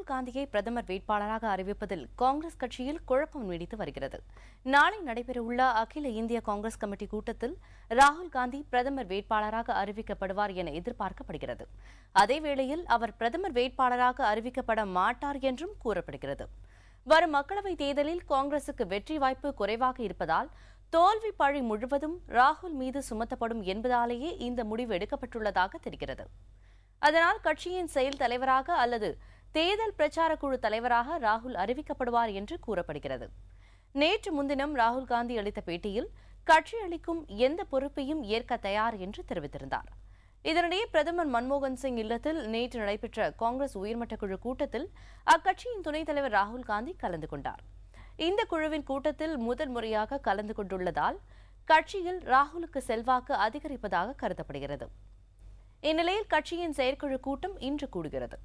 ராகுல் காந்தியை பிரதமர் வேட்பாளராக அறிவிப்பதில் காங்கிரஸ் கட்சியில் குழப்பம் நீடித்து வருகிறது. நாளை நடைபெறவுள்ள அகில இந்திய காங்கிரஸ் கமிட்டி கூட்டத்தில் ராகுல் காந்தி பிரதமர் வேட்பாளராக அறிவிக்கப்படுவார் என எதிர்பார்க்கப்படுகிறது. அதேவேளையில் அவர் பிரதமர் வேட்பாளராக அறிவிக்கப்பட மாட்டார் என்றும் கூறப்படுகிறது. வரும் மக்களவைத் தேர்தலில் காங்கிரசுக்கு வெற்றி வாய்ப்பு குறைவாக இருப்பதால் தோல்வி பழி முழுவதும் ராகுல் மீது சுமத்தப்படும் என்பதாலேயே இந்த முடிவு எடுக்கப்பட்டுள்ளதாக தெரிகிறது. அதனால் கட்சியின் செயல் தலைவராக அல்லது தேர்தல் பிரச்சார குழு தலைவராக ராகுல் அறிவிக்கப்படுவார் என்று கூறப்படுகிறது. நேற்று முன்தினம் ராகுல் காந்தி அளித்த பேட்டியில் கட்சி அளிக்கும் எந்த பொறுப்பையும் ஏற்க தயார் என்று தெரிவித்திருந்தார். இதனிடையே பிரதமர் மன்மோகன் சிங் இல்லத்தில் நேற்று நடைபெற்ற காங்கிரஸ் உயர்மட்ட குழு கூட்டத்தில் அக்கட்சியின் துணைத் தலைவர் ராகுல் காந்தி கலந்து கொண்டார். இந்த குழுவின் கூட்டத்தில் முதல் முறையாக கலந்து கொண்டுள்ளதால் கட்சியில் ராகுலுக்கு செல்வாக்கு அதிகரிப்பதாக கருதப்படுகிறது. இந்நிலையில் கட்சியின் செயற்குழு கூட்டம் இன்று கூடுகிறது.